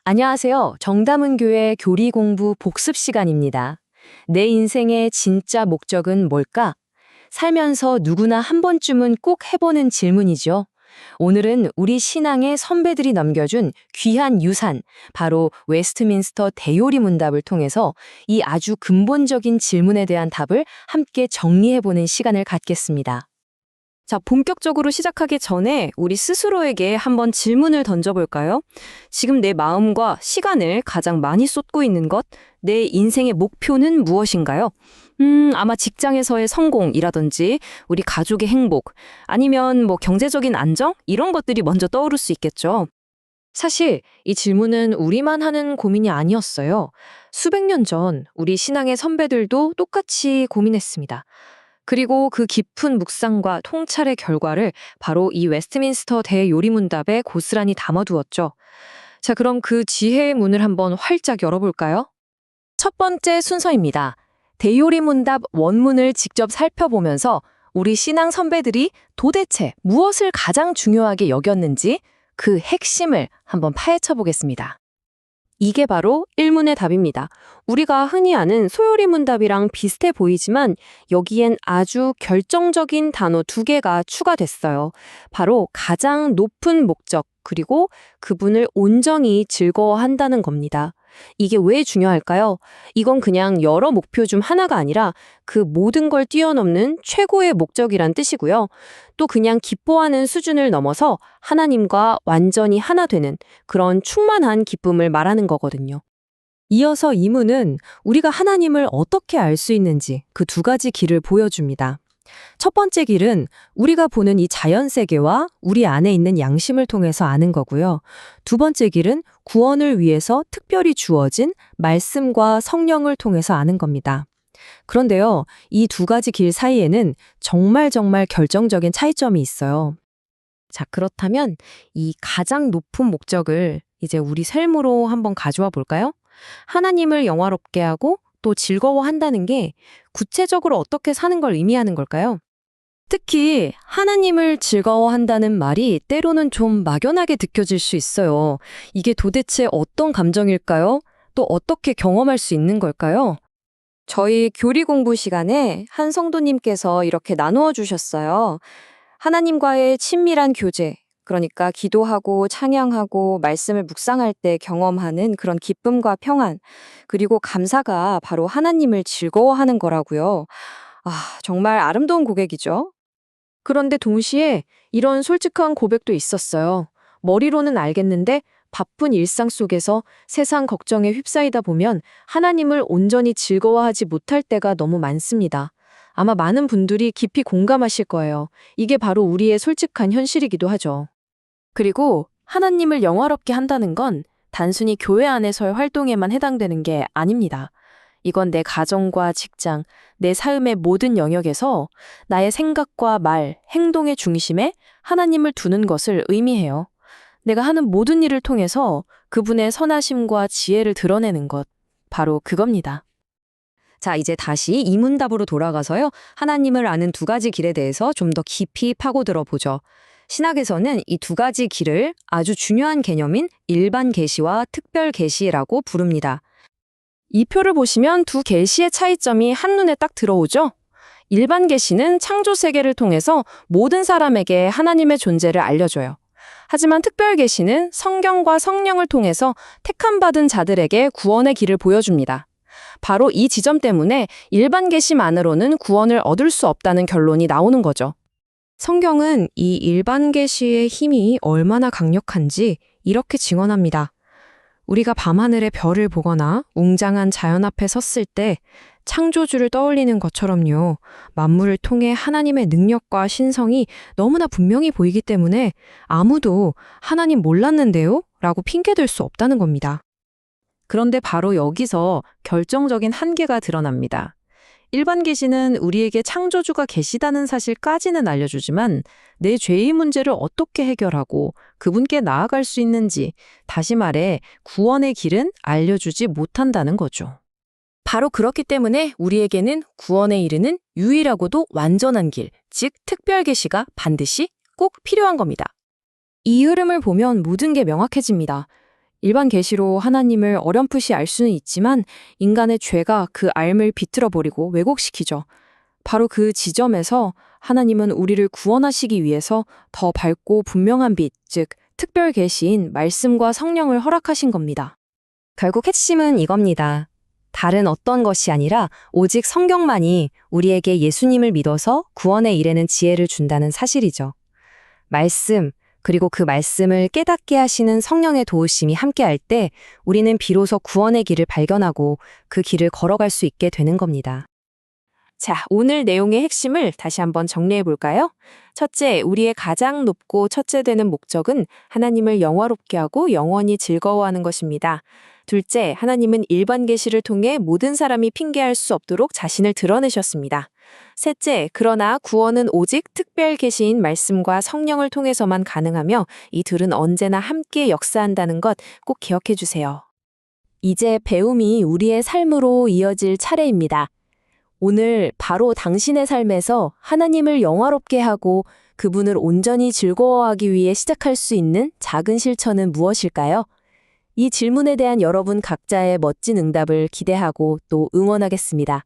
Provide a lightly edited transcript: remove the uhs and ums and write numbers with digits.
안녕하세요. 정다문교회 교리 공부 복습 시간입니다. 내 인생의 진짜 목적은 뭘까? 살면서 누구나 한 번쯤은 꼭 해보는 질문이죠. 오늘은 우리 신앙의 선배들이 남겨준 귀한 유산, 바로 웨스트민스터 대요리 문답을 통해서 이 아주 근본적인 질문에 대한 답을 함께 정리해보는 시간을 갖겠습니다. 자, 본격적으로 시작하기 전에 우리 스스로에게 한번 질문을 던져볼까요? 지금 내 마음과 시간을 가장 많이 쏟고 있는 것, 내 인생의 목표는 무엇인가요? 아마 직장에서의 성공이라든지 우리 가족의 행복, 아니면 경제적인 안정? 이런 것들이 먼저 떠오를 수 있겠죠. 사실 이 질문은 우리만 하는 고민이 아니었어요. 수백 년 전 우리 신앙의 선배들도 똑같이 고민했습니다. 그리고 그 깊은 묵상과 통찰의 결과를 바로 이 웨스트민스터 대요리문답에 고스란히 담아두었죠. 자, 그럼 그 지혜의 문을 한번 활짝 열어볼까요? 첫 번째 순서입니다. 대요리문답 원문을 직접 살펴보면서 우리 신앙 선배들이 도대체 무엇을 가장 중요하게 여겼는지 그 핵심을 한번 파헤쳐 보겠습니다. 이게 바로 1문의 답입니다. 우리가 흔히 아는 소요리 문답이랑 비슷해 보이지만 여기엔 아주 결정적인 단어 2개가 추가됐어요. 바로 가장 높은 목적, 그리고 그분을 온전히 즐거워한다는 겁니다. 이게 왜 중요할까요? 이건 그냥 여러 목표 중 하나가 아니라 그 모든 걸 뛰어넘는 최고의 목적이란 뜻이고요. 또 그냥 기뻐하는 수준을 넘어서 하나님과 완전히 하나 되는 그런 충만한 기쁨을 말하는 거거든요. 이어서 2문은 우리가 하나님을 어떻게 알 수 있는지 그 2가지 길을 보여줍니다. 첫 번째 길은 우리가 보는 이 자연 세계와 우리 안에 있는 양심을 통해서 아는 거고요. 두 번째 길은 구원을 위해서 특별히 주어진 말씀과 성령을 통해서 아는 겁니다. 그런데요, 이 2가지 길 사이에는 정말 결정적인 차이점이 있어요. 자, 그렇다면 이 가장 높은 목적을 이제 우리 삶으로 한번 가져와 볼까요? 하나님을 영화롭게 하고 또 즐거워한다는 게 구체적으로 어떻게 사는 걸 의미하는 걸까요? 특히 하나님을 즐거워한다는 말이 때로는 좀 막연하게 느껴질 수 있어요. 이게 도대체 어떤 감정일까요? 또 어떻게 경험할 수 있는 걸까요? 저희 교리 공부 시간에 한 성도님께서 이렇게 나누어 주셨어요. 하나님과의 친밀한 교제, 그러니까 기도하고 찬양하고 말씀을 묵상할 때 경험하는 그런 기쁨과 평안, 그리고 감사가 바로 하나님을 즐거워하는 거라고요. 정말 아름다운 고백이죠. 그런데 동시에 이런 솔직한 고백도 있었어요. 머리로는 알겠는데 바쁜 일상 속에서 세상 걱정에 휩싸이다 보면 하나님을 온전히 즐거워하지 못할 때가 너무 많습니다. 아마 많은 분들이 깊이 공감하실 거예요. 이게 바로 우리의 솔직한 현실이기도 하죠. 그리고 하나님을 영화롭게 한다는 건 단순히 교회 안에서의 활동에만 해당되는 게 아닙니다. 이건 내 가정과 직장, 내 삶의 모든 영역에서 나의 생각과 말, 행동의 중심에 하나님을 두는 것을 의미해요. 내가 하는 모든 일을 통해서 그분의 선하심과 지혜를 드러내는 것, 바로 그겁니다. 자, 이제 다시 이 문답으로 돌아가서요. 하나님을 아는 2가지 길에 대해서 좀 더 깊이 파고들어 보죠. 신학에서는 이 2가지 길을 아주 중요한 개념인 일반 계시와 특별 계시라고 부릅니다. 이 표를 보시면 2 계시의 차이점이 한눈에 딱 들어오죠? 일반 계시는 창조 세계를 통해서 모든 사람에게 하나님의 존재를 알려줘요. 하지만 특별 계시는 성경과 성령을 통해서 택함받은 자들에게 구원의 길을 보여줍니다. 바로 이 지점 때문에 일반 계시만으로는 구원을 얻을 수 없다는 결론이 나오는 거죠. 성경은 이 일반 계시의 힘이 얼마나 강력한지 이렇게 증언합니다. 우리가 밤하늘의 별을 보거나 웅장한 자연 앞에 섰을 때 창조주를 떠올리는 것처럼요. 만물을 통해 하나님의 능력과 신성이 너무나 분명히 보이기 때문에 아무도 하나님 몰랐는데요? 라고 핑계댈 수 없다는 겁니다. 그런데 바로 여기서 결정적인 한계가 드러납니다. 일반 계시는 우리에게 창조주가 계시다는 사실까지는 알려주지만 내 죄의 문제를 어떻게 해결하고 그분께 나아갈 수 있는지, 다시 말해 구원의 길은 알려주지 못한다는 거죠. 바로 그렇기 때문에 우리에게는 구원에 이르는 유일하고도 완전한 길, 즉 특별 계시가 반드시 꼭 필요한 겁니다. 이 흐름을 보면 모든 게 명확해집니다. 일반 계시로 하나님을 어렴풋이 알 수는 있지만 인간의 죄가 그 알을 비틀어 버리고 왜곡시키죠. 바로 그 지점에서 하나님은 우리를 구원하시기 위해서 더 밝고 분명한 빛, 즉 특별 계시인 말씀과 성령을 허락하신 겁니다. 결국 핵심은 이겁니다. 다른 어떤 것이 아니라 오직 성경만이 우리에게 예수님을 믿어서 구원에 이르는 지혜를 준다는 사실이죠. 말씀, 그리고 그 말씀을 깨닫게 하시는 성령의 도우심이 함께할 때 우리는 비로소 구원의 길을 발견하고 그 길을 걸어갈 수 있게 되는 겁니다. 자, 오늘 내용의 핵심을 다시 한번 정리해 볼까요? 첫째, 우리의 가장 높고 첫째 되는 목적은 하나님을 영화롭게 하고 영원히 즐거워하는 것입니다. 둘째, 하나님은 일반 계시를 통해 모든 사람이 핑계할 수 없도록 자신을 드러내셨습니다. 셋째, 그러나 구원은 오직 특별 계시인 말씀과 성령을 통해서만 가능하며 이 둘은 언제나 함께 역사한다는 것 꼭 기억해 주세요. 이제 배움이 우리의 삶으로 이어질 차례입니다. 오늘 바로 당신의 삶에서 하나님을 영화롭게 하고 그분을 온전히 즐거워하기 위해 시작할 수 있는 작은 실천은 무엇일까요? 이 질문에 대한 여러분 각자의 멋진 응답을 기대하고 또 응원하겠습니다.